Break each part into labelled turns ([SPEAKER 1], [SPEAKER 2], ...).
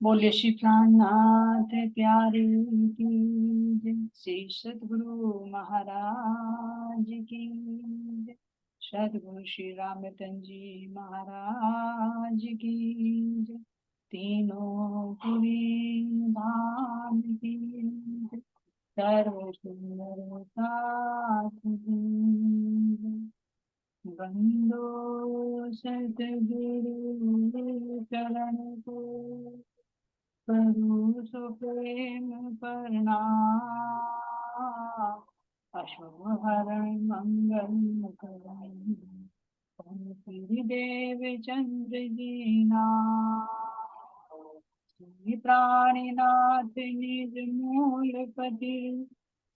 [SPEAKER 1] बोले श्री प्राणनाथ प्यारे की जय। श्री सद्गुरु महाराज की जय। सद्गुरु श्री रामतन जी महाराज की जय। तीनों पुरी धाम की जय। सर्व सुंदर साथ की जय। बंदो सतगुरु चरण को करूँ सो प्रेम प्रणाम। अशुभ हरण मंगल करण देव चंद्र जीना। प्राणीनाथ निज मूल पति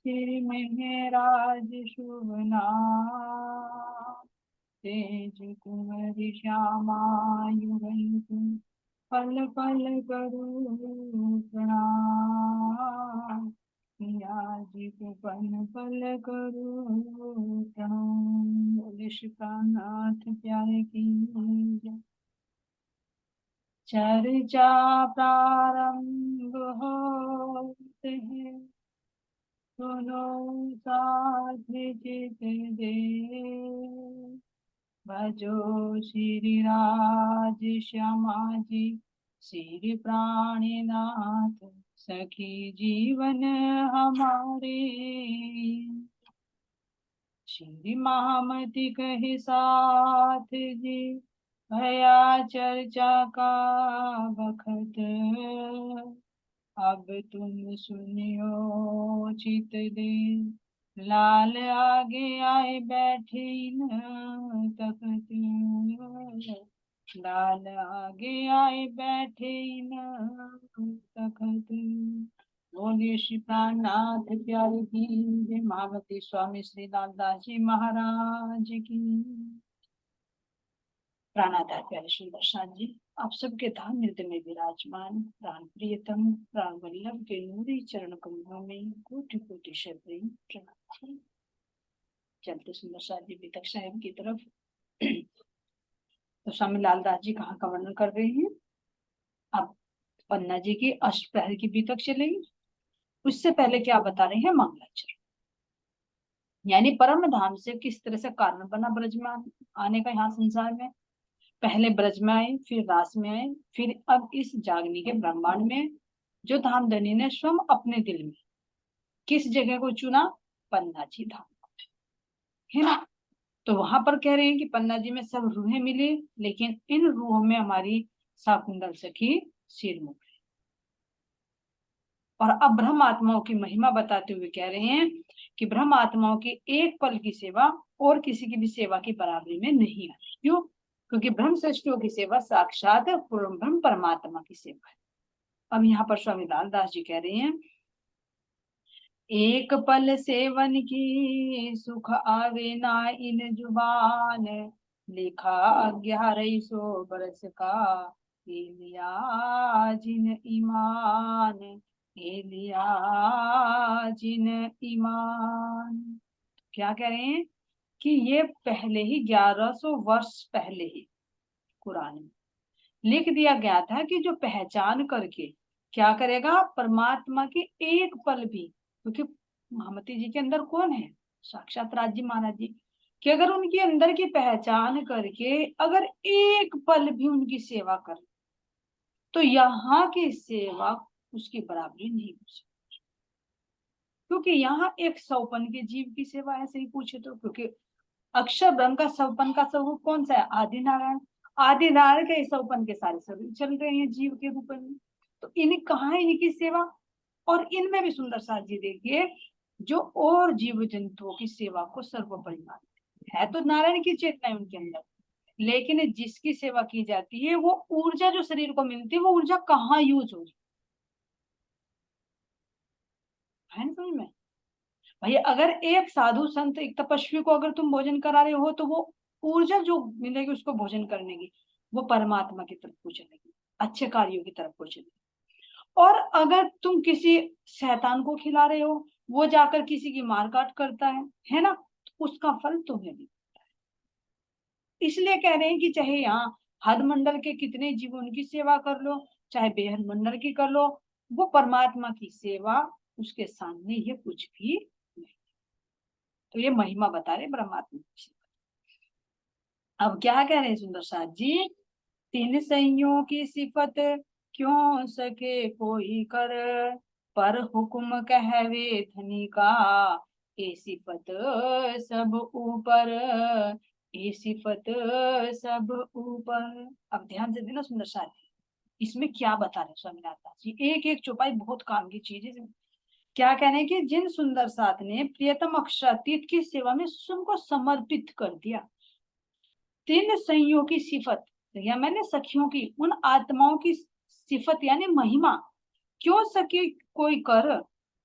[SPEAKER 1] श्री मेहराज शुभ नाम। तेज कुंवर श्यामा युगंतु पल पल करूं प्रणाम। पिया जी को पल पल करूं प्रणाम। बोले श्री प्राणनाथ प्यारे की जय। चर्चा प्रारंभ होते हैं सुनो साथ चित दे। भजो श्री राज श्यामा जी श्री प्राणीनाथ सखी जीवन हमारे। श्री महामति कहे साथ जी भया चर्चा का बखत। अब तुम सुनियो चित दे लाल आगे आए बैठे न तखत। लाल आगे आए बैठे न तखत। बोलिए श्री प्राणनाथ प्यारे की जय। महामती स्वामी श्री लालदास जी महाराज की। प्राणाधार प्यारे सुंदर साथ जी, आप सबके धाम हृदय में विराजमान प्राण प्रियतम प्राण वल्लभ के नूरी चरण कमलों में कोटि कोटि से प्रेम प्रणाम। चलते सुंदर साथ जी बीतक साहिब की तरफ। तो स्वामी लालदास जी कहाँ का वर्णन कर रहे हैं। अब पन्ना जी की अष्टप्रहर की बीतक चलेगी। उससे पहले क्या बता रहे हैं मंगलाचरण, यानी परम धाम से किस तरह से कारण बना ब्रज में आने का। यहाँ संसार में पहले ब्रज में आए, फिर रास में आए, फिर अब इस जागनी के ब्रह्मांड में जो धामधनी ने स्वयं अपने दिल में किस जगह को चुना, पन्ना जी धाम, है ना। तो वहां पर कह रहे हैं कि पन्ना जी में सब रूहें मिली, लेकिन इन रूहों में हमारी शाकुंतल सखी सिरमुख। और अब ब्रह्म आत्माओं की महिमा बताते हुए कह रहे हैं कि ब्रह्म आत्माओं की एक पल की सेवा और किसी की भी सेवा की बराबरी में नहीं आती। क्यों? क्योंकि ब्रह्म सृष्टियों की सेवा साक्षात ब्रह्म परमात्मा की सेवा है। अब यहाँ पर स्वामी लालदास जी कह रहे हैं, एक पल सेवन की सुख आवे ना इन जुबान। लिखा 1100 बरस का ये लिया जिन ईमान। ये लिया जिन ईमान। क्या कह रहे हैं कि ये पहले ही 1100 वर्ष पहले ही कुरान में लिख दिया गया था कि जो पहचान करके क्या करेगा, परमात्मा के एक पल भी, क्योंकि महामती जी के अंदर कौन है, साक्षात राज जी महाराज जी, कि अगर उनके अंदर की पहचान करके अगर एक पल भी उनकी सेवा कर, तो यहाँ की सेवा उसकी बराबरी नहीं हो सकती। क्योंकि यहाँ एक सौपन के जीव की सेवा है, सही पूछे तो। क्योंकि अक्षर ब्रह्म का सौपन का स्वरूप कौन सा है, आदि नारायण। आदि नारायण के सौपन के सारे स्वरूप चल रहे हैं जीव के रूप में। तो इन कहाँ है इनकी सेवा। और इनमें भी सुंदर साथ जी देखिए, जो और जीव जंतुओं की सेवा को सर्वोपरि मानते है, तो नारायण की चेतना है उनके अंदर, लेकिन जिसकी सेवा की जाती है वो ऊर्जा जो शरीर को मिलती है, वो ऊर्जा कहाँ यूज हो रही है ना समझ में। भाई अगर एक साधु संत एक तपस्वी को अगर तुम भोजन करा रहे हो, तो वो ऊर्जा जो मिलेगी उसको भोजन करने की, वो परमात्मा की तरफ को चलेगी, अच्छे कार्यों की तरफ को चलेगी। और अगर तुम किसी शैतान को खिला रहे हो, वो जाकर किसी की मार काट करता है ना, तो उसका फल तुम्हें भी। इसलिए कह रहे हैं कि चाहे यहाँ हद मंडल के कितने जीव उनकी सेवा कर लो, चाहे बेहद मुन्नर की कर लो, वो परमात्मा की सेवा उसके सामने ये कुछ भी नहीं। तो ये महिमा बता रहे परमात्मा की। अब क्या कह रहे हैं सुंदर साथ जी, तीन सैयों की सिफत क्यों सके कोई कर, पर हुक्म कहवे धनी का ए सिफत सब ऊपर, ए सिफत सब ऊपर। अब ध्यान से देना सुंदर साथ, इसमें क्या बता रहे स्वामीनाथ दास जी, एक एक चौपाई बहुत काम की चीज है। क्या कह रहे हैं कि जिन सुंदर साथ ने प्रियतम अक्षरातीत की सेवा में स्वयं को समर्पित कर दिया, तीन संयोग की सिफत, या मैंने सखियों की उन आत्माओं की सिफत यानी महिमा क्यों सके कोई कर,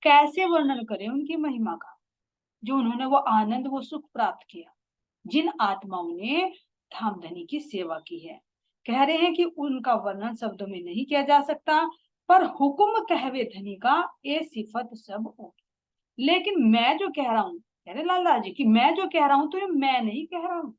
[SPEAKER 1] कैसे वर्णन करे उनकी महिमा का, जो उन्होंने वो आनंद वो सुख प्राप्त किया जिन आत्माओं ने धामधनी की सेवा की है। कह रहे हैं कि उनका वर्णन शब्दों में नहीं किया जा सकता, पर हुक्म कहवे धनी का ये सिफत सब हो। लेकिन मैं जो कह रहा हूँ, कह रहे लालदा जी कि मैं जो कह रहा हूँ तो ये मैं नहीं कह रहा हूँ,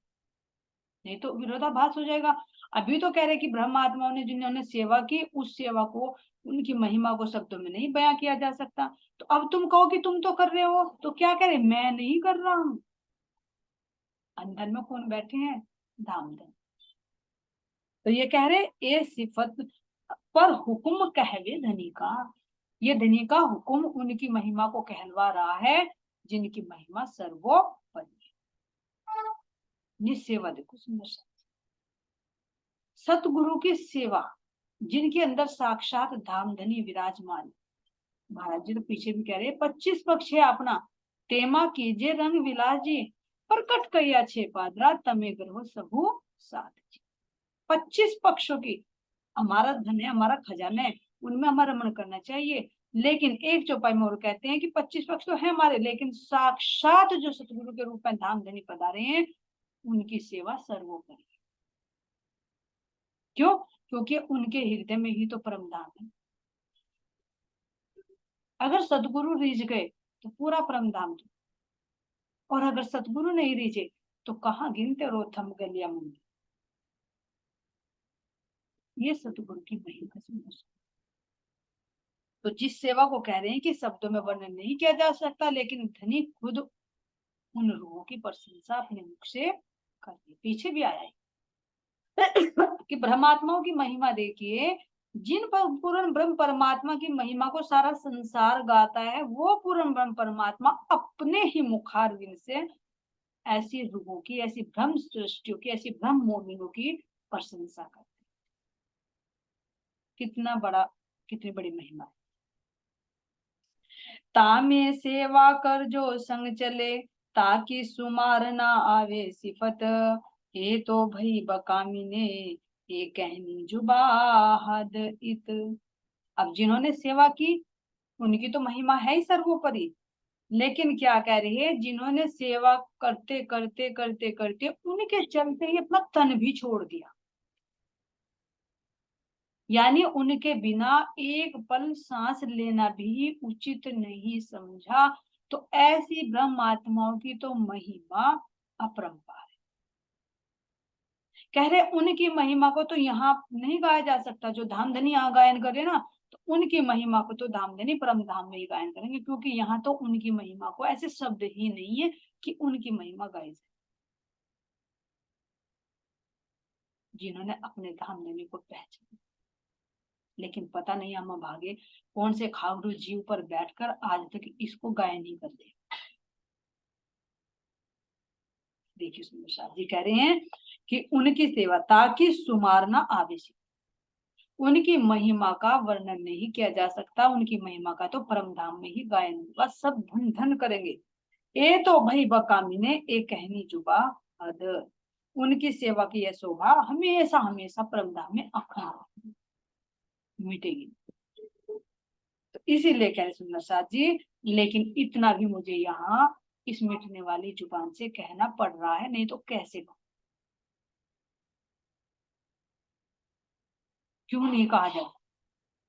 [SPEAKER 1] नहीं तो विरोधाभास हो जाएगा। अभी तो कह रहे कि ब्रह्म आत्माओं ने जिन्होंने सेवा की उस सेवा को, उनकी महिमा को शब्दों में नहीं बयां किया जा सकता। तो अब तुम कहो कि तुम तो कर रहे हो, तो क्या कह रहे, मैं नहीं कर रहा हूं। अंदर में कौन बैठे हैं, धामधन। तो ये कह रहे ये सिफत पर हुक्म कहवे धनी का, ये धनी का हुक्म उनकी महिमा को कहलवा रहा है जिनकी महिमा सर्वोपरि। निसेवा देखो सुंदर, सतगुरु की सेवा जिनके अंदर साक्षात धामधनी विराजमान। महाराज जी तो पीछे भी कह रहे 25 पक्ष है अपना, तेमा कीजिए रंग विलास जी, प्रकट कहिया छे पादरा तमे ग्रहो सबू साथ जी। 25 पक्षों की हमारा धन है, हमारा खजाना है, उनमें हमारा रमण करना चाहिए। लेकिन एक चौपाई में और कहते हैं कि 25 पक्ष तो है हमारे, लेकिन साक्षात जो सतगुरु के रूप में धामधनी पधारे हैं उनकी सेवा सर्वोपरि। क्यों? क्योंकि उनके हृदय में ही तो परम धाम है। अगर सदगुरु रिझ गए तो पूरा परम धाम तो, और अगर सतगुरु नहीं रिझे तो कहाँ गिनते रो थम गलिया मुंडी। ये सतगुरु की महिमा सुंदर। तो जिस सेवा को कह रहे हैं कि शब्दों में वर्णन नहीं किया जा सकता, लेकिन धनी खुद उन रूहों की प्रशंसा अपने मुख से करती। पीछे भी आया है कि ब्रह्मात्माओं की महिमा देखिए, जिन पर पूर्ण ब्रह्म परमात्मा की महिमा को सारा संसार गाता है, वो पूर्ण ब्रह्म परमात्मा अपने ही मुखारविंद से ऐसी रूहों की, ऐसी ब्रह्म सृष्टियों की, ऐसी ब्रह्म मोमिनों की प्रशंसा करते। कितना बड़ा, कितनी बड़ी महिमा है। तामे सेवा कर जो संग चले, ताकि सुमार ना आवे सिफत, ये तो भई बकामिने ये कहनी जुबा हद इत। अब जिन्होंने सेवा की उनकी तो महिमा है ही सर्वोपरि, लेकिन क्या कह रही है, जिन्होंने सेवा करते करते करते करते उनके चलते ही अपना तन भी छोड़ दिया, यानी उनके बिना एक पल सांस लेना भी उचित नहीं समझा, तो ऐसी ब्रह्म आत्माओं की तो महिमा अपरंपार है। कह रहे उनकी महिमा को तो यहाँ नहीं गाया जा सकता, जो धामधनी यहाँ गायन करे ना, तो उनकी महिमा को तो धामधनी परम धाम में ही गायन करेंगे, क्योंकि यहाँ तो उनकी महिमा को ऐसे शब्द ही नहीं है कि उनकी महिमा गाई जाए। जिन्होंने अपने धामधनी को पहचाना, लेकिन पता नहीं हम भागे कौन से खागरू जीव पर बैठकर आज तक इसको गायन नहीं करते। देखिए सुंदर साहब जी कह रहे हैं कि उनकी सेवा ताकि सुमार ना आवेश, उनकी महिमा का वर्णन नहीं किया जा सकता, उनकी महिमा का तो परम धाम में ही गायन होगा, सब धन धन करेंगे। ए तो भाई बकामी ने एक कहनी जुबा हद, उनकी सेवा की यह शोभा हमेशा हमेशा परम धाम में अखंड मिटेगी। तो इसीलिए कह रहे सुंदर साथ जी, लेकिन इतना भी मुझे यहाँ इस मिटने वाली जुबान से कहना पड़ रहा है, नहीं तो कैसे कहूं। क्यों नहीं कहा जाता,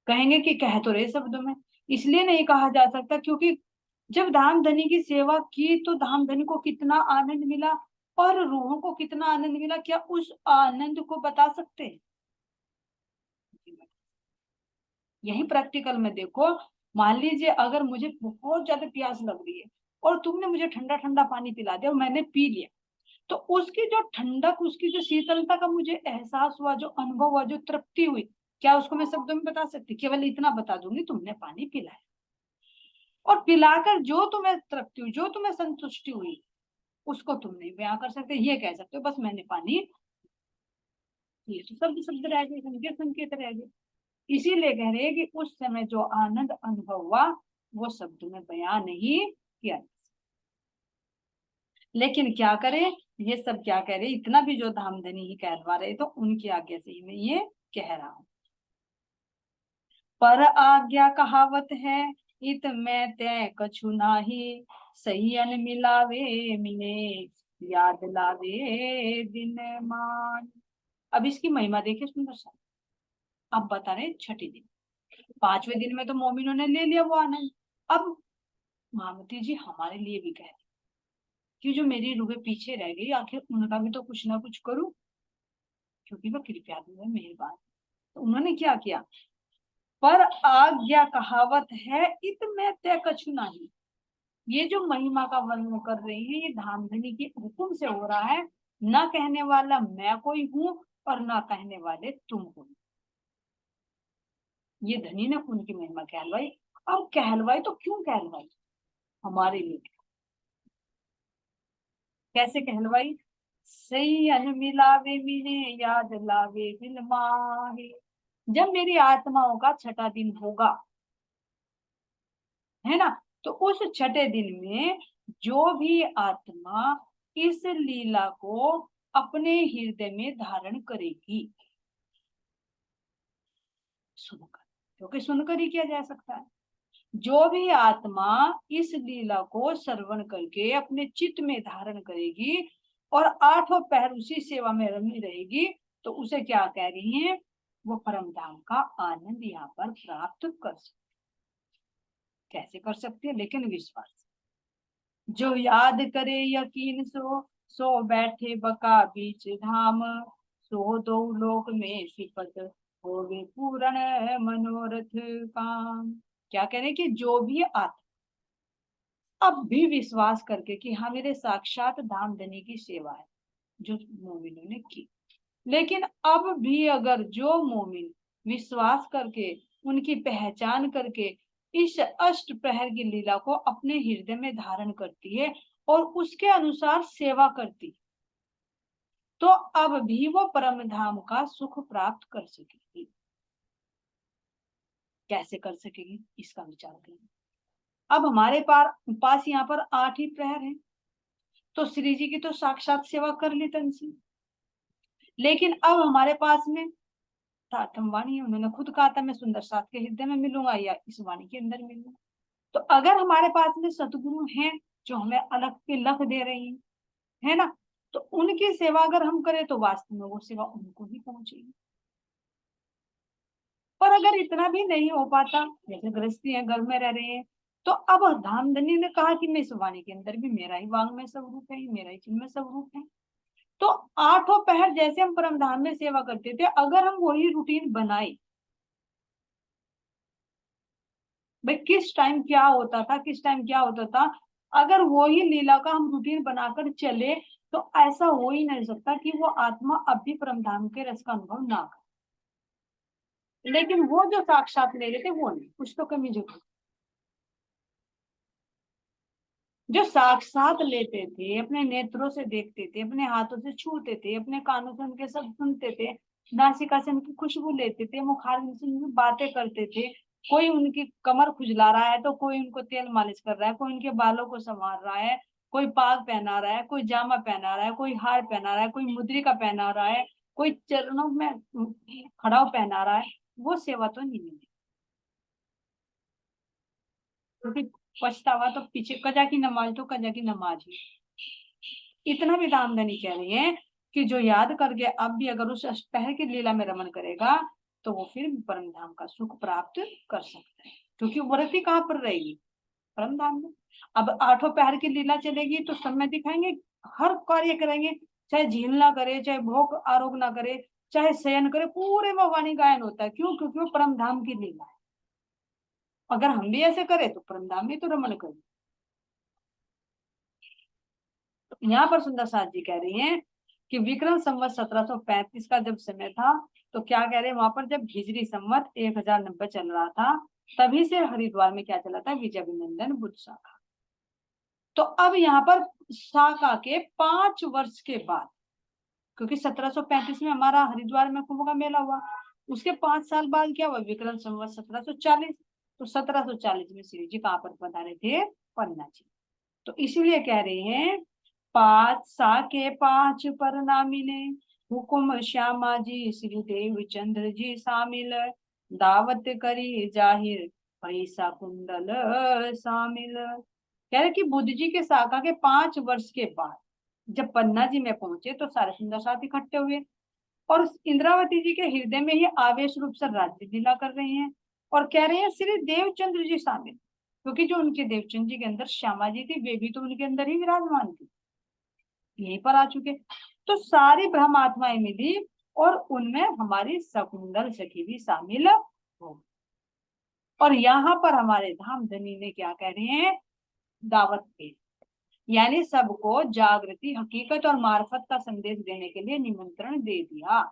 [SPEAKER 1] कहेंगे कि कह तो रहे शब्दों में, इसलिए नहीं कहा जा सकता क्योंकि जब धामधनी की सेवा की तो धामधनी को कितना आनंद मिला और रूहों को कितना आनंद मिला, क्या उस आनंद को बता सकते हैं? यही प्रैक्टिकल में देखो, मान लीजिए अगर मुझे बहुत ज्यादा प्यास लग रही है और तुमने मुझे ठंडा ठंडा पानी पिला दिया और मैंने पी लिया, तो उसकी जो ठंडक, उसकी जो शीतलता का मुझे एहसास हुआ, जो अनुभव हुआ, जो तृप्ति हुई, क्या उसको मैं शब्दों में बता सकती? केवल इतना बता दूंगी, तुमने पानी पिलाया। और पिलाकर जो तुम्हें तृप्ति हुई, जो तुम्हें संतुष्टि हुई, उसको तुम नहीं बयां कर सकते। ये कह सकते हो बस मैंने पानी, ये तो शब्द शब्द रह गए, संकेत संकेत रह गए। इसीलिए कह रहे हैं कि उस समय जो आनंद अनुभव हुआ वो शब्द में बयान नहीं किया। लेकिन क्या करें, ये सब क्या कह रहे, इतना भी जो धामधनी ही कहलवा रहे, तो उनकी आज्ञा से ही मैं ये कह रहा हूं। पर आज्ञा कहावत है, इत मैं तय कछु नाही, सही अन मिलावे मिले, याद लावे दिन मान। अब इसकी महिमा देखिए सुंदर सा। अब बता रहे छठे दिन, पांचवें दिन में तो मोमिनों ने ले लिया वो आनंद। अब महामती जी हमारे लिए भी कह रहे कि जो मेरी रूहें पीछे रह गई, आखिर उनका भी तो कुछ ना कुछ करूं, क्योंकि वो कृपयालु है, मेहरबान। तो उन्होंने क्या किया, पर आज्ञा कहावत है, इत में तय कछु नहीं। ये जो महिमा का वर्णन कर रही है, ये धामधनी के हुक्म से हो रहा है। ना कहने वाला मैं कोई हूं और ना कहने वाले तुम हो। ये धनी ने उनकी महिमा कहलवाई। अब कहलवाई तो क्यों कहलवाई? हमारे लिए। कैसे कहलवाई? सही अन मिलावे मिले, याद लावे दिल माहे। जब मेरी आत्माओं का छठा दिन होगा, है ना, तो उस छठे दिन में जो भी आत्मा इस लीला को अपने हृदय में धारण करेगी, सुनकर, क्योंकि सुनकर ही किया जा सकता है। जो भी आत्मा इस लीला को श्रवण करके अपने चित्त में धारण करेगी और आठों पहर उसी सेवा में रमी रहेगी, तो उसे क्या कह रही है, वो परम धाम का आनंद यहाँ पर प्राप्त कर सकती। कैसे कर सकती है? लेकिन विश्वास। जो याद करे यकीन सो, सो बैठे बका बीच धाम, सो दो लोक में सिपत, होवे पूर्ण मनोरथ काम। क्या कह रहे कि जो भी आत्मा अब भी विश्वास करके कि हाँ मेरे साक्षात धामधनी की सेवा है, जो मोमिनों ने की, लेकिन अब भी अगर जो मोमिन विश्वास करके, उनकी पहचान करके इस अष्ट प्रहर की लीला को अपने हृदय में धारण करती है और उसके अनुसार सेवा करती, तो अब भी वो परम धाम का सुख प्राप्त कर सकेगी। कैसे कर सकेगी, इसका विचार करें। अब हमारे पास यहाँ पर 8 ही प्रहर है, तो श्री जी की तो साक्षात सेवा कर ली तंसी। लेकिन अब हमारे पास में प्राथम वाणी है, उन्होंने खुद कहा था मैं सुंदर साथ के हृदय में मिलूंगा या इस वाणी के अंदर मिलूंगा। तो अगर हमारे पास में सतगुरु हैं जो हमें अलग के लख दे रही है ना, तो उनकी सेवा अगर हम करें तो वास्तव में वो सेवा उनको ही पहुंचेगी। पर अगर इतना भी नहीं हो पाता, जैसे गृहस्थी है, घर में रह रहे हैं, तो अब धामधनी ने कहा कि मैं इस वाणी के अंदर भी मेरा ही वांग में स्वरूप है, मेरा ही चिन्ह में स्वरूप है। तो आठों पहर जैसे हम परम धाम में सेवा करते थे, अगर हम वही रूटीन बनाए, भाई किस टाइम क्या होता था, किस टाइम क्या होता था, अगर वही लीला का हम रूटीन बनाकर चले, तो ऐसा हो ही नहीं सकता कि वो आत्मा अब भी परम धाम के रस का अनुभव ना करे। लेकिन वो जो साक्षात ले रहे थे वो नहीं, कुछ तो कमी जरूर। जो साक्षात लेते थे, अपने नेत्रों से देखते थे, अपने हाथों से छूते थे, अपने कानों से उनके सब सुनते थे, नासिका से उनकी खुशबू लेते थे, मुखार से उनकी बातें करते थे, कोई उनकी कमर खुजला रहा है तो कोई उनको तेल मालिश कर रहा है, कोई उनके बालों को संवार रहा है, कोई पाग पहना रहा है, कोई जामा पहना रहा है, कोई हार पहना रहा है, कोई मुद्रिका पहना रहा है, कोई चरणों में खड़ाव पहना रहा है, वो सेवा तो नहीं मिली। क्योंकि पछतावा तो पीछे, कजा की नमाज तो कजा की नमाज ही। इतना भी दामदनी कह रही है कि जो याद करके अब भी अगर उस अष्टपहर की लीला में रमन करेगा, तो वो फिर परम धाम का सुख प्राप्त कर सकता है, क्योंकि व्रति कहाँ पर रहेगी, परम धाम में। अब आठों पहर की लीला चलेगी तो सब में दिखाएंगे, हर कार्य करेंगे, चाहे झील ना करे, चाहे भोग आरोप ना करे, चाहे शयन करे, पूरे में वाणी गायन होता है। क्यों? क्योंकि वो परम धाम की लीला है। अगर हम भी ऐसे करें तो परमधाम भी तो रमण करें। तो यहाँ पर सुंदर साथ जी कह रही हैं कि विक्रम संवत 1735 का जब समय था, तो क्या कह रहे हैं वहां पर, जब हिजरी संवत 1090 चल रहा था, तभी से हरिद्वार में क्या चला था, विजय अभिनंदन बुद्ध शाखा। तो अब यहाँ पर शाखा के 5 वर्ष के बाद, क्योंकि 1735 में हमारा हरिद्वार में कुंभ का मेला हुआ, उसके 5 साल बाद क्या हुआ, विक्रम संवत 1740। तो 1740 में श्री जी कहाँ पर पधारे थे, पन्ना जी। तो इसीलिए कह रहे हैं, 5 पर ना मिले, हुकुम श्यामा जी श्री देव चंद्र जी शामिल, दावत करी जाहिर पैसा कुंडल शामिल। कह रहे कि बुद्ध जी के शाखा के 5 वर्ष के बाद जब पन्ना जी में पहुंचे तो सारे सुंदर साथ इकट्ठे हुए, और इंद्रावती जी के हृदय में ही आवेश रूप से राज्य लीला कर रहे हैं, और कह रहे हैं श्री देवचंद्र जी शामिल, क्योंकि जो उनके देवचंद्र जी के अंदर श्यामा जी थी, वे भी तो उनके अंदर ही विराजमान थी, यहीं पर आ चुके। तो सारी ब्रह्म आत्माएं मिली, और उनमें हमारी शकुंतल सखी भी शामिल हो। और यहाँ पर हमारे धाम धनी ने क्या कह रहे हैं, दावत पे, यानी सबको जागृति, हकीकत और मार्फत का संदेश देने के लिए निमंत्रण दे दिया।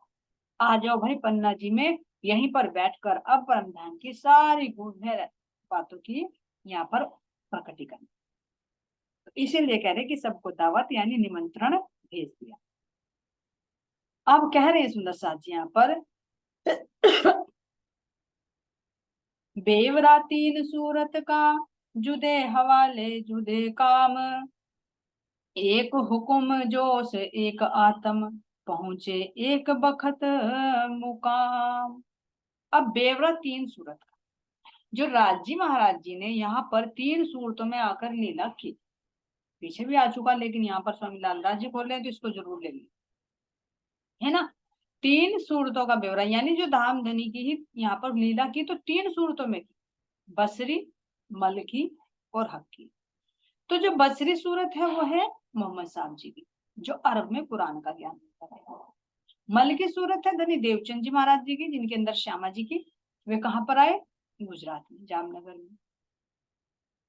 [SPEAKER 1] आ जाओ भाई पन्ना जी में, यहीं पर बैठकर अब परम धाम की सारी गूढ़ बातों की यहाँ पर प्रकटीकरण। तो इसीलिए कह रहे कि सबको दावत यानी निमंत्रण भेज दिया। अब कह रहे हैं सुंदर साथ जी यहाँ पर, बेवरा 3 सूरत का, जुदे हवाले जुदे काम, एक हुकुम जोश एक आत्म, पहुंचे एक बखत मुकाम। अब बेवरा 3 सूरत का, जो राजी महाराज जी ने यहाँ पर 3 सूरतों में आकर लीला की, पीछे भी आ चुका, लेकिन यहाँ पर स्वामी लालदास जी बोल रहे हैं तो इसको जरूर ले, है ना। 3 सूरतों का ब्यौरा, यानी जो धाम धनी की ही यहाँ पर लीला की तो 3 सूरतों में की, बसरी, मलकी और हक्की। तो जो बसरी सूरत है वो है मोहम्मद साहब जी की, जो अरब में कुरान का ज्ञान देता है। मलकी सूरत है धनी देवचंद जी महाराज जी की, जिनके अंदर श्यामा जी की, वे कहाँ पर आए, गुजरात में, जामनगर में।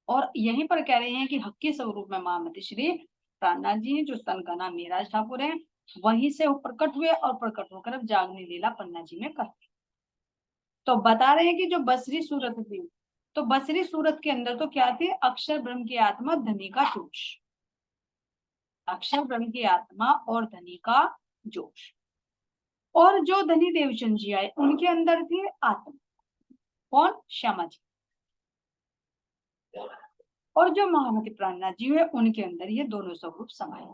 [SPEAKER 1] और यहीं पर कह रहे हैं कि हक्की स्वरूप में महामती श्री प्राणनाथ जी हैं, जो स्तन का नाम मीराज ठाकुर है, वहीं से वो प्रकट हुए, और प्रकट होकर अब जागनी लीला पन्ना जी में करते। तो बता रहे हैं कि जो बसरी सूरत थी, तो बसरी सूरत के अंदर तो क्या थी, अक्षर ब्रह्म की आत्मा धनी का जोश, अक्षर ब्रह्म की आत्मा और धनी का जोश। और जो धनी देवचंद जी आए उनके अंदर थी आत्मा, कौन, श्यामा जी। और जो महामती प्राणनाथ जी है उनके अंदर ये दोनों स्वरूप समाये।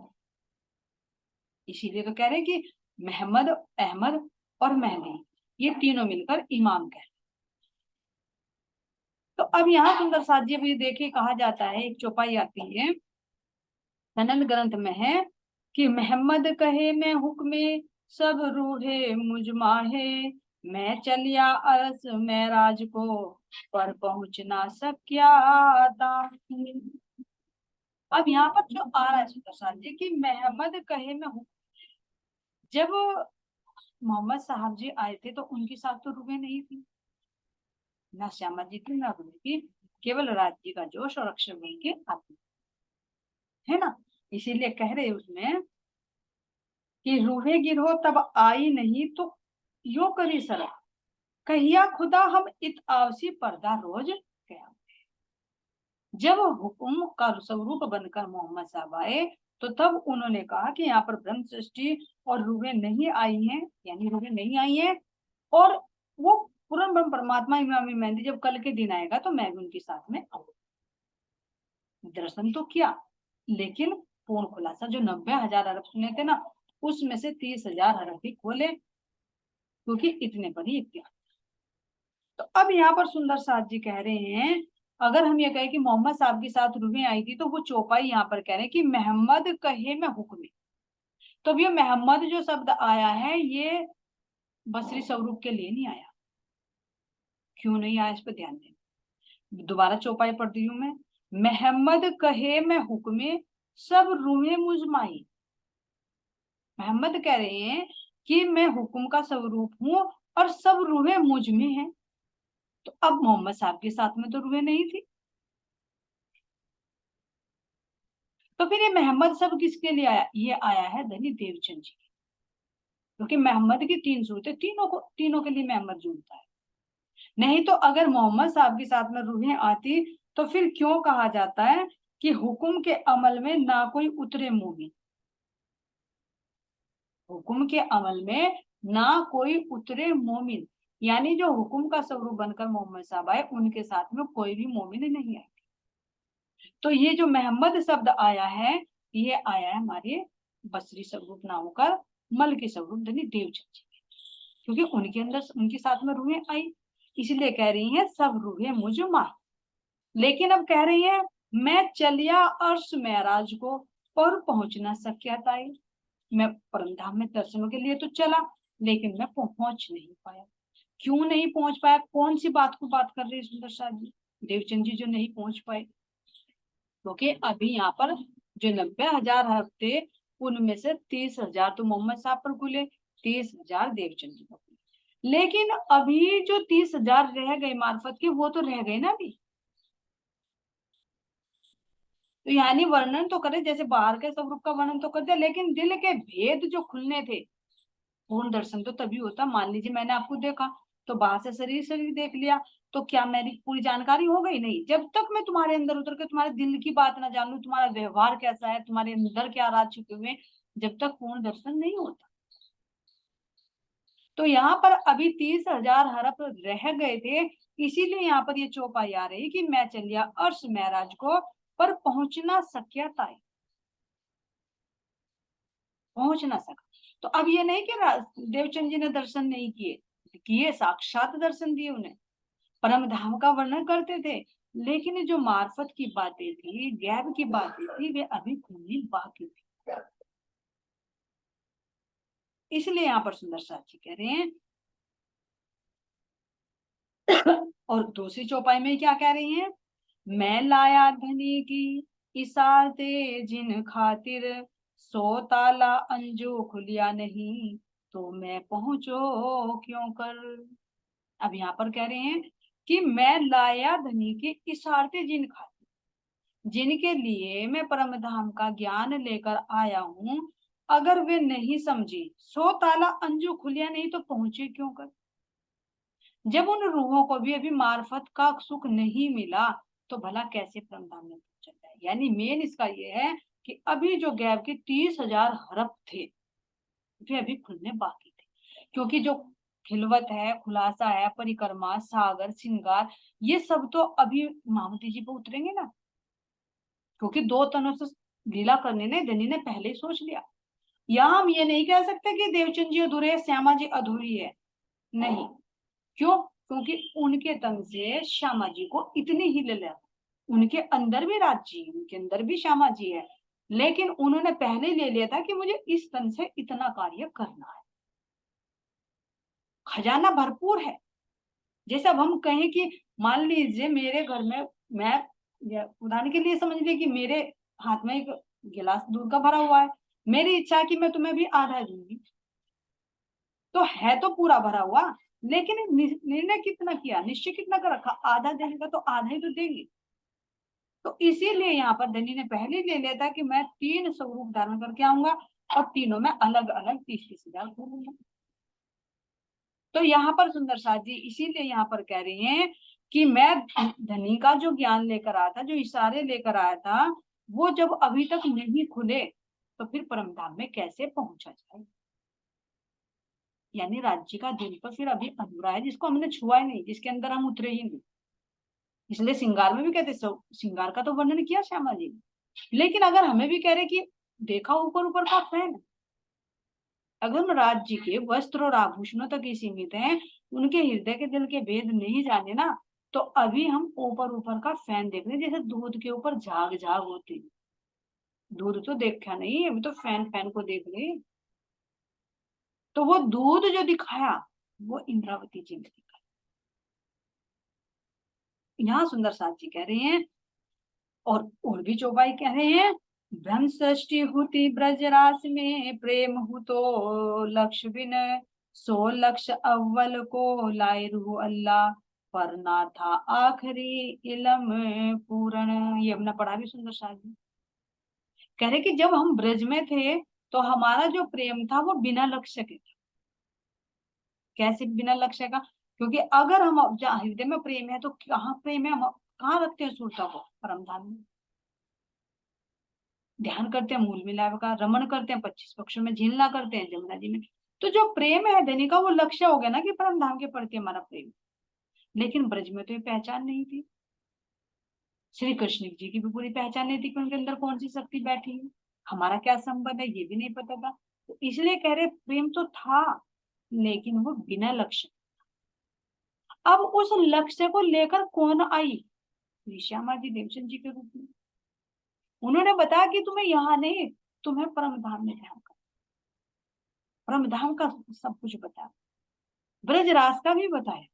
[SPEAKER 1] इसीलिए तो कह रहे हैं कि महमद, अहमद और महदी, ये तीनों मिलकर इमाम कहते। तो अब यहाँ सुंदर साथ जी भी देखिए, कहा जाता है, एक चौपाई आती है सनद ग्रंथ में है कि महमद कहे मैं हुक्मे, सब रूहे मुझ माहे, मैं चलिया अरस मैं राज को, पर पहुंच ना सक्या दाही। अब यहाँ पर जो आ रहा है सुंदर साथ जी की महमद कहे मैं हुक्म, जब मोहम्मद साहब जी आए थे तो उनके साथ तो रूहे नहीं थी, ना श्यामा जी थी ना रूहे थी, केवल राज जी का जोश और अक्षर बन के आत्मा, है ना। इसीलिए कह रहे उसमें कि रूहे गिरो तब आई नहीं, तो यो करी सरा, कहिया खुदा हम इत आवसी पर्दा रोज गया। जब हुक्म का स्वरूप बनकर मोहम्मद साहब आए, तो तब उन्होंने कहा कि यहाँ पर ब्रह्म सृष्टि और रूहें नहीं आई हैं, यानी रूहें नहीं आई हैं, और वो पूर्ण ब्रह्म परमात्मा इमाम मेहंदी जब कल के दिन आएगा तो मैं भी उनके साथ में आऊंगा। दर्शन तो किया, लेकिन पूर्ण खुलासा, जो 90,000 हरफ सुने थे ना, उसमें से 30,000 हरफ ही खोले, क्योंकि इतने पर ही इतिहास। तो अब यहाँ पर सुंदर साथ जी कह रहे हैं, अगर हम ये कहें कि मोहम्मद साहब के साथ रूहें आई थी, तो वो चौपाई यहाँ पर कह रहे हैं कि मोहम्मद कहे मैं हुक्म। तो अब ये मोहम्मद जो शब्द आया है, ये बसरी स्वरूप के लिए नहीं आया। क्यों नहीं आया, इस पर ध्यान दें। दोबारा चौपाई पढ़ती हूँ मैं, मोहम्मद कहे मैं हुक्मे, सब रूहें मुजमाई। मोहम्मद कह रहे हैं कि मैं हुक्म का स्वरूप हूँ और सब रूहें मुझ में हैं। तो अब मोहम्मद साहब के साथ में तो रूहें नहीं थी, तो फिर ये मोहम्मद सब किसके लिए आया? ये आया है धनी देवचंद जी, क्योंकि मोहम्मद की 3 सूरतें, तीनों के लिए मोहम्मद जुड़ता है। नहीं तो अगर मोहम्मद साहब के साथ में रूहें आती तो फिर क्यों कहा जाता है कि हुक्म के अमल में ना कोई उतरे मोमिन? हुक्म के अमल में ना कोई उतरे मोमिन, यानी जो हुक्म का स्वरूप बनकर मोहम्मद साहब आए उनके साथ में कोई भी मोमिन नहीं आए। तो ये जो मोहम्मद शब्द आया है, ये आया है हमारे बसरी स्वरूप ना होकर मल के स्वरूप धनी देवचंद जी, क्योंकि उनके अंदर उनके साथ में रूहें आई, इसलिए कह रही हैं सब रूहें मुझ मार। लेकिन अब कह रही है मैं चलिया अर्श महराज को पर पहुंच ना सकिया ताई, मैं परम धाम में दर्शनों के लिए तो चला लेकिन मैं पहुंच नहीं पाया। क्यों नहीं पहुंच पाया? कौन सी बात को बात कर रही है सुंदर शाह जी, देवचंद जी जो नहीं पहुंच पाए? क्योंकि अभी यहाँ पर जो 90,000 हर्फ थे उनमें से 30,000 तो मोहम्मद साहब पर खुले, 30,000 देवचंद जी पर खुले, लेकिन अभी जो 30,000 रह गए मार्फत के वो तो रह गए ना अभी। तो यानी वर्णन तो करे, जैसे बाहर के स्वरूप का वर्णन तो कर दिया, लेकिन दिल के भेद जो खुलने थे, पूर्ण दर्शन तो तभी होता। मान लीजिए मैंने आपको देखा तो बाहर से शरीर शरीर देख लिया, तो क्या मेरी पूरी जानकारी हो गई? नहीं। जब तक मैं तुम्हारे अंदर उतर के तुम्हारे दिल की बात ना जान लूं, तुम्हारा व्यवहार कैसा है, तुम्हारे अंदर क्या राज छुपे हुए, जब तक पूर्ण दर्शन नहीं होता। तो यहाँ पर अभी 30,000 हरफ रह गए थे, इसीलिए यहाँ पर ये चौपाई आ रही कि मैं चलिया अर्श महराज को पर पहुंचना सकिया ताई, पहुंच ना सका। तो अब ये नहीं कि देवचंद जी ने दर्शन नहीं किए, किए, साक्षात दर्शन दिए उन्हें, परम धाम का वर्णन करते थे, लेकिन जो मार्फत की बातें थी, गैब की बातें थी, वे अभी खुलनी बाकी थी। इसलिए यहाँ पर सुंदर साथ जी कह रहे हैं और दूसरी चौपाई में क्या कह रही हैं? मैं लाया धनी की इसारते जिन खातिर, सो ताला अंजो खुलिया नहीं, तो मैं पहुंचो क्यों कर। अब यहाँ पर कह रहे हैं कि मैं लाया धनी की इसारते जिन खातिर, जिनके लिए मैं परम धाम का ज्ञान लेकर आया हूं, अगर वे नहीं समझी, सो ताला अंजू खुलिया नहीं, तो पहुंचे क्यों कर। जब उन रूहों को भी अभी मार्फत का सुख नहीं मिला तो भला कैसे परम धाम में पहुंचा जाए? यानी मेन इसका ये है कि अभी जो गैब के 30,000 हरफ थे वे अभी खुलने बाकी थे, क्योंकि जो खिलवत है, खुलासा है, परिक्रमा, सागर, श्रृंगार, ये सब तो अभी मामती जी पे उतरेंगे ना, क्योंकि 2 तनों से लीला करने ने धनी ने पहले ही सोच लिया। यहाँ हम ये नहीं कह सकते कि देवचंद जी अधूरे है, श्यामा जी अधूरी है, नहीं। क्यों? क्योंकि उनके तन से श्यामा जी को इतनी ही ले लिया, उनके अंदर भी राज जी, उनके अंदर भी श्यामा जी है, लेकिन उन्होंने पहले ले लिया था कि मुझे इस तन से इतना कार्य करना है। खजाना भरपूर है। जैसे अब हम कहें कि मान लीजिए मेरे घर में, मैं उदाहरण के लिए समझ लीजिए कि मेरे हाथ में एक गिलास दूध का भरा हुआ है, मेरी इच्छा है कि मैं तुम्हें भी आधा दूंगी, तो है तो पूरा भरा हुआ, लेकिन निर्णय कितना किया, निश्चय कितना कर रखा, आधा देने का, तो आधा ही तो देंगे। तो इसीलिए यहाँ पर धनी ने पहले ले लिया था कि मैं 3 स्वरूप धारण करके आऊंगा और तीनों में अलग अलग 30,000 खोलूंगा। तो यहाँ पर सुंदर साथ जी इसीलिए यहाँ पर कह रही हैं कि मैं धनी का जो ज्ञान लेकर आया था, जो इशारे लेकर आया था, वो जब अभी तक नहीं खुले तो फिर परम धाम में कैसे पहुंचा जाए। यानी राज्य का दिल तो फिर अभी अधूरा है, जिसको हमने छुआ ही नहीं, जिसके अंदर हम उतरे ही नहीं। इसलिए श्रृंगार में भी कहते, श्रृंगार का तो वर्णन किया श्यामा जी ने, लेकिन अगर हमें भी कह रहे कि देखा ऊपर ऊपर का फैन, अगर हम राज्य के वस्त्र और आभूषणों तक ही सीमित हैं, उनके हृदय के दिल के भेद नहीं जाने ना, तो अभी हम ऊपर ऊपर का फैन देख रहे हैं, जैसे दूध के ऊपर झाग झाग होती। दूध तो देखा नहीं, अभी तो फैन फैन को देख रहे। तो वो दूध जो दिखाया वो इंद्रावती जी ने दिखाया। यहाँ सुंदर साथ जी कह रहे हैं और भी चौपाई कह रहे हैं, ब्रह्म सृष्टि हुती ब्रजरास में, प्रेम हु तो लक्ष्य बिन, 100 लक्ष्य अव्वल को लाए रूह अल्लाह, पर ना था आखिरी इलम पूर्ण। ये हमने पढ़ा भी सुंदर सा जी। कह रहे कि जब हम ब्रज में थे तो हमारा जो प्रेम था वो बिना लक्ष्य के था। कैसे बिना लक्ष्य का? क्योंकि अगर हम जहाँ हृदय में प्रेम है तो कहाँ प्रेम है, हम कहाँ रखते हैं सुरता को? परम धाम में। ध्यान करते हैं मूल मिलाप का, रमण करते हैं 25 पक्षों में, झीलना करते हैं जमुना जी में। तो जो प्रेम है धनी का वो लक्ष्य हो गया ना कि परम धाम के प्रति हमारा प्रेम। लेकिन ब्रज में तो ये पहचान नहीं थी। श्री कृष्ण जी की भी पूरी पहचान नहीं थी कि उनके अंदर कौन सी शक्ति बैठी है, हमारा क्या संबंध है ये भी नहीं पता था। तो इसलिए कह रहे प्रेम तो था लेकिन वो बिना लक्ष्य। अब उस लक्ष्य को लेकर कौन आई? श्री श्यामा जी देवचंद जी के रूप में। उन्होंने बताया कि तुम्हें यहाँ नहीं, तुम्हें परम धाम में ध्यान कर। परम धाम का सब कुछ बताया, ब्रजराज का भी बताया,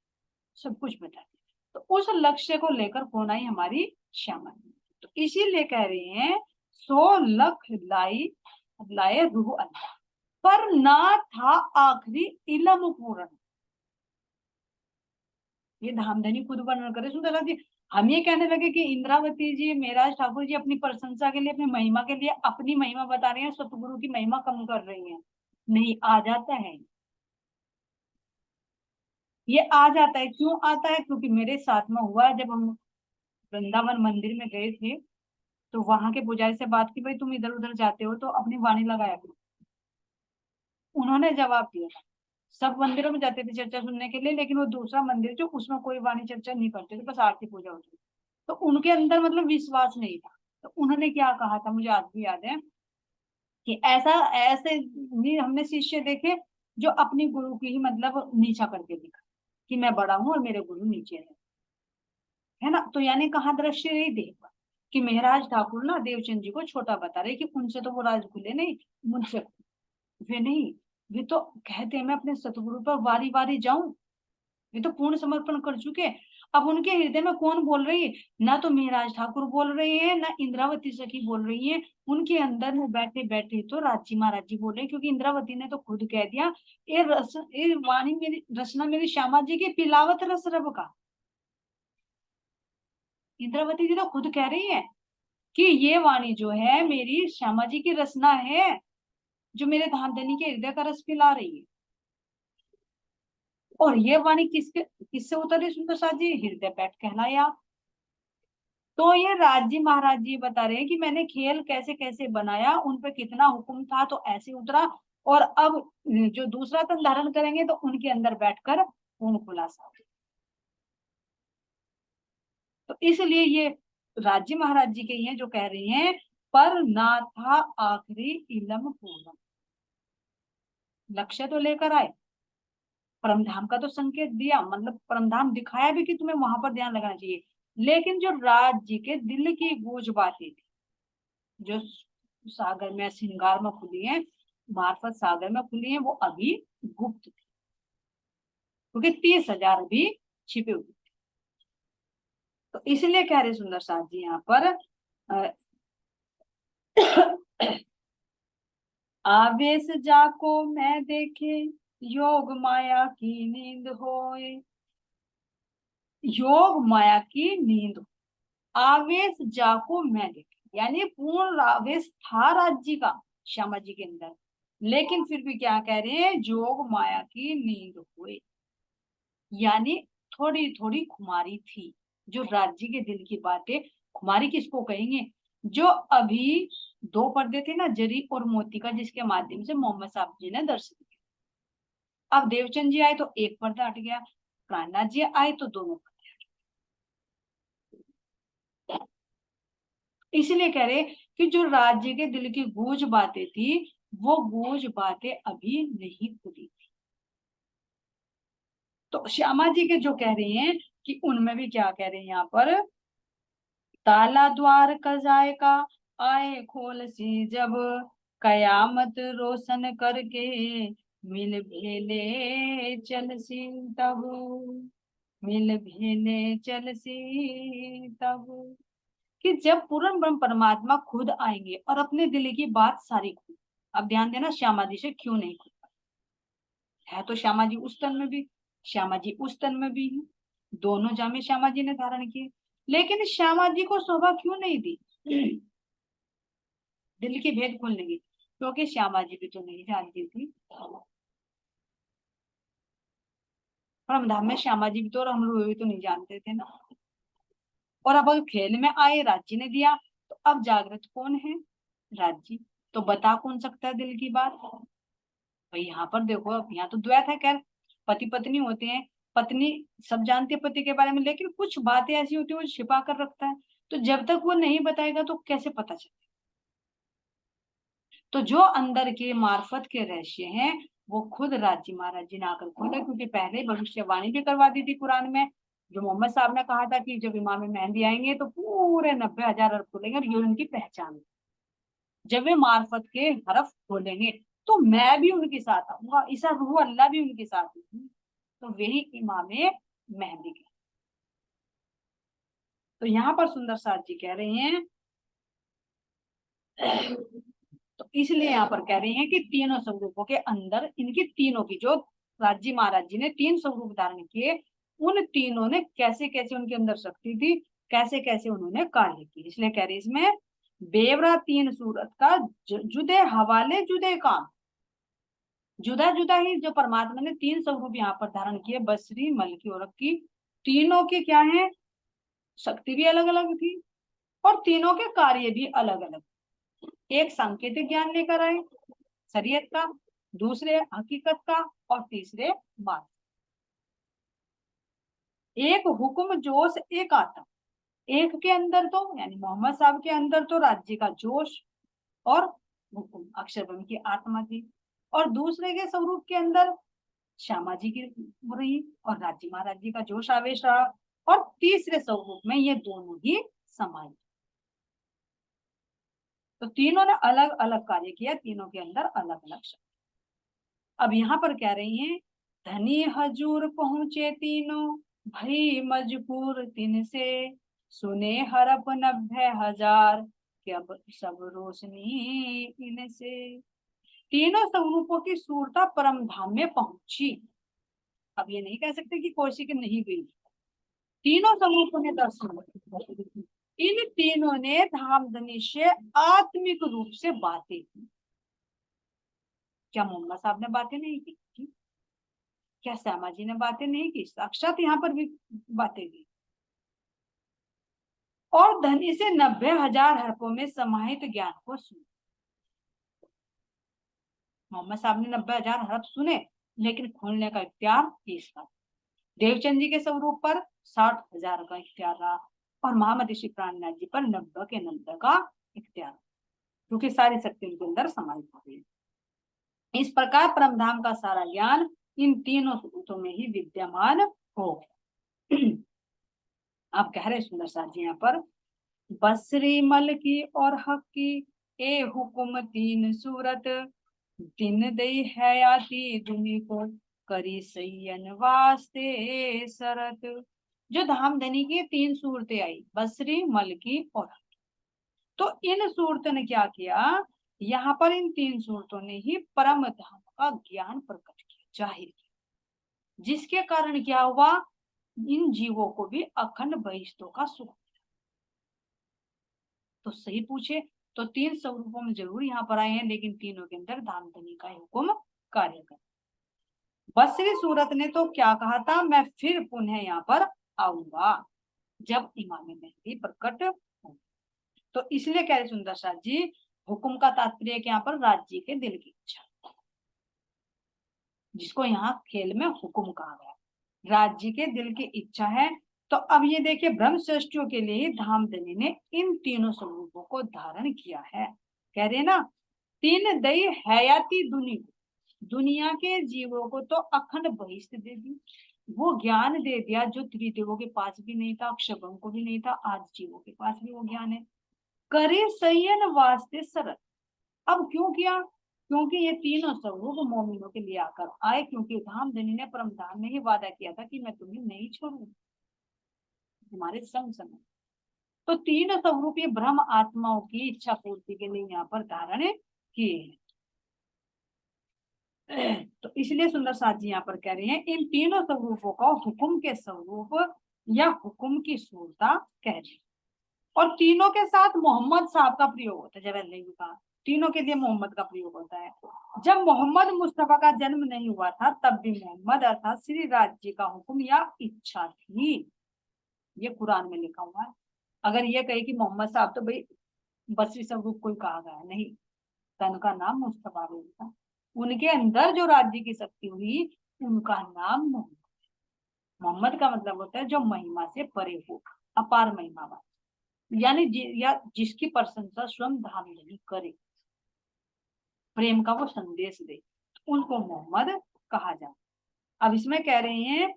[SPEAKER 1] सब कुछ बताया। तो उस लक्ष्य को लेकर कौन आई? हमारी श्यामा जी। तो इसीलिए कह रहे हैं 100 लख लाई लाए रूह अल्लाह, पर ना था आखिरी इलम पूर्ण। ये धामधनी खुद वर्णन करे सुंदर जी। हम ये कहने लगे कि इंद्रावती जी, मेराज ठाकुर जी अपनी प्रशंसा के लिए, अपनी महिमा के लिए अपनी महिमा बता रहे हैं, सतगुरु की महिमा कम कर रही हैं। नहीं, आ जाता है ये, आ जाता है। क्यों आता है? क्योंकि मेरे साथ में हुआ है। जब हम वृंदावन मंदिर में गए थे तो वहां के पुजारी से बात की, भाई तुम इधर उधर जाते हो तो अपनी वाणी लगाया करो। उन्होंने जवाब दिया, सब मंदिरों में जाते थे चर्चा सुनने के लिए, लेकिन वो दूसरा मंदिर जो उसमें कोई वाणी चर्चा नहीं करते थे, बस आरती पूजा होती थी। तो उनके अंदर मतलब विश्वास नहीं था। तो उन्होंने क्या कहा था, मुझे आज भी याद है कि ऐसा ऐसे भी हमने शिष्य देखे जो अपनी गुरु की ही मतलब नीचा करके दिखा कि मैं बड़ा हूं और मेरे गुरु नीचे है ना। तो यानी कहाँ दृश्य यही देख कि महाराज ठाकुर ना देवचंद जी को छोटा बता रहे कि उनसे तो वो राज खुले नहीं, मुझसे वे नहीं। वे तो कहते हैं मैं अपने सतगुरु पर वारी वारी जाऊं। वे तो पूर्ण समर्पण कर चुके। अब उनके हृदय में कौन बोल रही है? ना तो महाराज ठाकुर बोल रही है, ना इंद्रावती सखी बोल रही है। उनके अंदर में बैठे बैठे तो राजी महाराज जी बोल रहे हैं, क्योंकि इंद्रावती ने तो खुद कह दिया, ये वाणी मेरी रचना मेरी श्यामा जी की पिलावत रस रब का। इंद्रावती जी तो खुद कह रही है कि ये वाणी जो है मेरी श्यामा जी की रचना है, जो मेरे धामधनी के हृदय का रस पिला रही है। और ये वाणी किससे उतरी सुंदर सा जी? हृदय पैठ कहलाया। तो ये राज जी महाराज जी बता रहे हैं कि मैंने खेल कैसे कैसे बनाया, उन पे कितना हुक्म था तो ऐसे उतरा। और अब जो दूसरा तन धारण करेंगे तो उनके अंदर बैठकर पूर्ण खुलासा हो। तो इसलिए ये राज्य महाराज जी के ही हैं जो कह रही हैं, पर ना था आखिरी इलम पूर्ण। लक्ष्य तो लेकर आए, परमधाम का तो संकेत दिया, मतलब परमधाम दिखाया भी कि तुम्हें वहां पर ध्यान लगाना चाहिए। लेकिन जो राज जी के दिल की गूंज बातें थी, जो सागर में श्रृंगार में खुली है, मार्फत सागर में खुली है, वो अभी गुप्त थी, क्योंकि 30,000 अभी छिपे हुए। तो इसलिए कह रहे सुंदर साथ जी यहाँ पर आवेश जाको मैं देखे, योग माया की नींद होए। योग माया की नींद, आवेश जाको मैं देखे, यानी पूर्ण आवेश था राज्य का श्यामा जी के अंदर। लेकिन फिर भी क्या कह रहे हैं? जोग माया की नींद हुए, यानी थोड़ी थोड़ी खुमारी थी। जो राज्य के दिल की बातें, खुमारी किसको कहेंगे? जो अभी दो पर्दे थे ना, जरी और मोती का, जिसके माध्यम से मोहम्मद साहब जी ने दर्शन दिया। अब देवचंद जी आए तो एक पर्दा हट गया, प्राणनाथ जी आए तो दोनों पर्दे हट गए। इसलिए कह रहे कि जो राज्य के दिल की गूंज बातें थी, वो गूंज बातें अभी नहीं खुली थी। तो श्यामा जी के जो कह रहे हैं कि उनमें भी क्या कह रहे हैं यहाँ पर, ताला द्वार कजाए का आए खोल सी जब, कयामत रोशन करके मिल भेले चल सी तब, मिल भेले चल सी तब। कि जब पूर्ण ब्रह्म परमात्मा खुद आएंगे और अपने दिल की बात सारी खुद, अब ध्यान देना श्यामा जी से क्यों नहीं खुद है, तो श्यामा जी उस तन में भी, श्यामा जी उस तन में भी है। दोनों जामे श्यामा जी ने धारण किए, लेकिन श्यामा जी को शोभा क्यों नहीं दी दिल की भेद खोलने की? क्योंकि श्यामा जी भी तो नहीं जानती थी। परमधाम में श्यामा जी भी तो और हम लोग भी तो नहीं जानते थे ना। और अब अगर खेल में आए, राज्य ने दिया, तो अब जागृत कौन है? राज्य। तो बता कौन सकता है दिल की बात? भाई यहाँ पर देखो, अब यहाँ तो द्वैत है। खैर, पति पत्नी होते हैं, पत्नी सब जानती है पति के बारे में, लेकिन कुछ बातें ऐसी होती है वो छिपा कर रखता है। तो जब तक वो नहीं बताएगा तो कैसे पता चले? तो जो अंदर के मार्फत के रहस्य हैं, वो खुद राज्य महाराज जी ने आकर खोले, क्योंकि पहले भविष्यवाणी भी करवा दी थी कुरान में। जो मोहम्मद साहब ने कहा था कि जब इमाम मेहंदी आएंगे तो पूरे 90,000 हरफ खोलेंगे और ये उनकी पहचान है। जब वे मार्फत के हरफ खोलेंगे तो मैं भी उनके साथ आऊंगा, ईसा रूह अल्लाह भी उनके साथ होगी। तो वही इमाम मेहंदी के। तो यहाँ पर सुंदर साथ जी कह रहे हैं तो इसलिए यहाँ पर कह रहे हैं कि तीनों स्वरूपों के अंदर, इनकी तीनों की जो राज्य महाराज जी ने तीन स्वरूप धारण किए, उन तीनों ने कैसे कैसे उनके अंदर शक्ति थी, कैसे कैसे उन्होंने कार्य किए। इसलिए कह रहे इसमें बेवरा तीन सूरत का जुदे हवाले जुदे काम। जुदा जुदा ही जो परमात्मा ने तीन स्वरूप यहाँ पर धारण किए, बसरी, मलकी और अक्की, तीनों के क्या है? शक्ति भी अलग अलग थी और तीनों के कार्य भी अलग अलग। एक सांकेतिक ज्ञान लेकर आए शरीयत का, दूसरे हकीकत का, और तीसरे बात। एक हुक्म जोश एक आता। एक के अंदर तो यानी मोहम्मद साहब के अंदर तो राज्य का जोश और हुक्म अक्षर ब्रह्म की आत्मा थी, और दूसरे के स्वरूप के अंदर श्यामा जी की रही और राज्य महाराज जी का जोश आवेश रहा, और तीसरे स्वरूप में ये दोनों ही समाये। तो तीनों ने अलग अलग कार्य किया, तीनों के अंदर अलग अलग शक्ति। अब यहाँ पर कह रही हैं, धनी हजूर पहुंचे तीनों, भई मजबूर तिन से, सुने हरप 90,000, कि अब सब रोशनी इनसे। तीनों स्वरूपों की सूरता परम धाम में पहुंची। अब ये नहीं कह सकते कि कौशिक नहीं गई, तीनों स्वरूपों ने दर्शन किए। इन तीनों ने धाम धनी से आत्मिक रूप से बातें की। क्या मोहम्मद साहब ने बातें नहीं की? क्या श्यामा जी ने बातें नहीं की? साक्षात यहाँ पर भी बातें की। और धनी से 90,000 हरफों में समाहित ज्ञान को सुन। मोहम्मद साहब ने 90,000 हरफ सुने, लेकिन खोलने का इख्तियार 30 का। देवचंद जी के स्वरूप पर 60,000 का इख्तियार रहा, और महामती श्री प्राणनाथ जी पर 90 के 90 का इख्तियार, क्योंकि सारी शक्ति उनके अंदर समाहित हो गई। इस प्रकार परमधाम का सारा ज्ञान इन तीनों सूत्रों में ही विद्यमान हो गया। आप कह रहे सुंदर साथ जी यहाँ पर, बसरी मल की और हक की ए हुकुम तीन सूरत, दिन दई हयाती दुनी को करी सैयन वास्ते सरत। जो धामधनी की तीन सूरतें आई, बसरी, मलकी और हक, तो इन सूरतों ने क्या किया? यहाँ पर इन तीन सूरतों ने ही परम धाम का ज्ञान प्रकट किया, जाहिर किया, जिसके कारण क्या हुआ? इन जीवों को भी अखंड बहिष्ठों का सुख। तो सही पूछे तो तीन स्वरूपों में जरूर यहाँ पर आए हैं, लेकिन तीनों के अंदर धामधनी का हुक्म कार्य कर। बसरी सूरत ने तो क्या कहा था? मैं फिर पुनः यहाँ पर आऊंगा जब इमाम मेहदी प्रकट हो। तो इसलिए कह रहे सुंदर साथ जी, हुक्म का तात्पर्य यहाँ पर राज्य के दिल की इच्छा, जिसको यहाँ खेल में हुक्म कहा गया, राज्य के दिल की इच्छा है। तो अब ये देखिए, ब्रह्म श्रेष्ठियों के लिए धामधनी ने इन तीनों स्वरूपों को धारण किया है। कह रहे ना, तीन दई हयाती दुनिया के जीवों को तो अखंड बहिष्ठ दे दी, वो ज्ञान दे दिया जो त्रिदेवों के पास भी नहीं था, अक्षरों को भी नहीं था, आज जीवों के पास भी वो ज्ञान है। करे सयन वास्ते सरल। अब क्यों किया? क्योंकि ये तीनों स्वरूप मोमिनों के लिए आकर आए, क्योंकि धामधनी ने परम धाम में ही वादा किया था कि मैं तुम्हें नहीं छोड़ूंगा, तुम्हारे संग संग। तो तीनों स्वरूप ये ब्रह्म आत्माओं की इच्छा पूर्ति के लिए यहाँ पर धारण किए हैं। तो इसलिए सुंदर साथ जी यहाँ पर कह रहे हैं, इन तीनों स्वरूपों का हुक्म के स्वरूप या हुक्म की सूरता कह दी। और तीनों के साथ मोहम्मद साहब का प्रयोग होता है। जब ने भी कहा तीनों के लिए मोहम्मद का प्रयोग होता है। जब मोहम्मद मुस्तफा का जन्म नहीं हुआ था तब भी मोहम्मद अर्थात श्री राज्य का हुक्म या इच्छा थी। ये कुरान में लिखा हुआ है। अगर ये कहे कि मोहम्मद साहब तो भाई बसरी स्वरूप कोई कहा गया नहीं, तन का नाम मुस्तफा भी था। उनके अंदर जो राज्य की शक्ति हुई उनका नाम मोहम्मद। मोहम्मद का मतलब होता है जो महिमा से परे हो, अपार महिमा वाला, यानी या जिसकी प्रशंसा स्वयं धामधनी करे, प्रेम का वो संदेश दे, तो उनको मोहम्मद कहा जाए। अब इसमें कह रहे हैं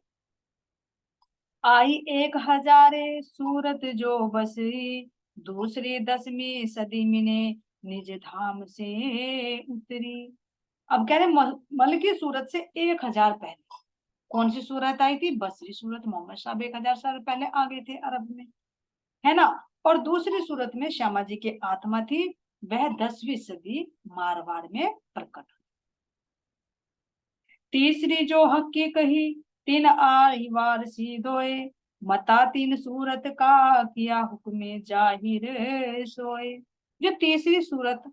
[SPEAKER 1] आई 1000 सूरत जो बसरी, दूसरी 10वीं सदी में निज धाम से उतरी। अब कह रहे मल की सूरत से 1000 पहले कौन सी सूरत आई थी? बसरी सूरत। मोहम्मद साहब 1000 साल पहले आ गए थे अरब में, है ना। और दूसरी सूरत में श्यामा जी की आत्मा थी, वह 10वीं सदी मारवाड़ में प्रकट। तीसरी जो हक की कही, तीन आई वार सी दोए, मता तीन सूरत का किया हुक्मे जाहिर सोए। जो तीसरी सूरत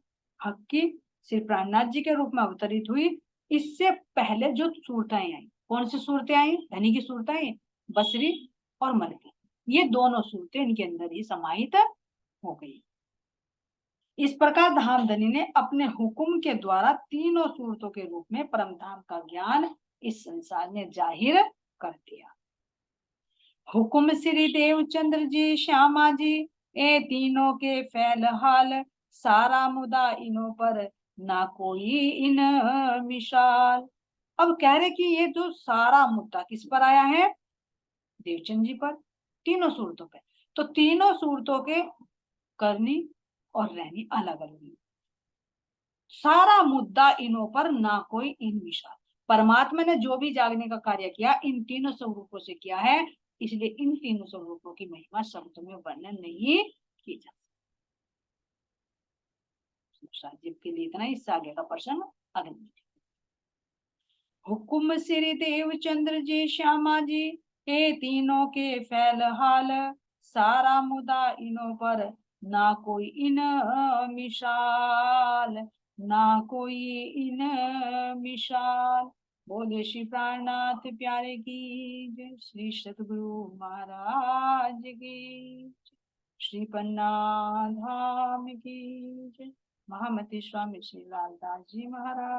[SPEAKER 1] हक की श्री प्राणनाथ जी के रूप में अवतरित हुई, इससे पहले जो सूरतें आई, कौन सी सूरतें आई? धनी की सूरतें आई, बसरी और मलकी। ये दोनों सूरतें इनके अंदर ही समाहित हो गई। इस प्रकार धामधनी ने अपने हुक्म के द्वारा तीनों सूरतों के रूप में परम धाम का ज्ञान इस संसार में जाहिर कर दिया। हुक्म श्री देव चंद्र जी श्यामा जी, ए तीनों के फैल हाल, सारा मुदा इनों पर ना कोई इन मिसाल। अब कह रहे कि ये जो सारा मुद्दा किस पर आया है? देवचंद जी पर, तीनों सूरतों पर। तो तीनों सूरतों के करनी और रहनी अलग अलग, सारा मुद्दा इनों पर ना कोई इन मिसाल। परमात्मा ने जो भी जागने का कार्य किया इन तीनों स्वरूपों से किया है, इसलिए इन तीनों स्वरूपों की महिमा शब्द में वर्णन नहीं की जा सकती। के लिए इतना, इससे आगे का प्रश्न अगले। हुकुम श्री देव चंद्र जी श्यामा जी, ए तीनों के फैल हाल, सारा मुदा इनों पर ना कोई इन मिसाल, ना कोई इन मिसाल। बोले श्री प्राणनाथ प्यारे की जय, श्री सतगुरु महाराज की, श्री पन्ना धाम की जय, महामती स्वामी श्री लालदास जी महाराज।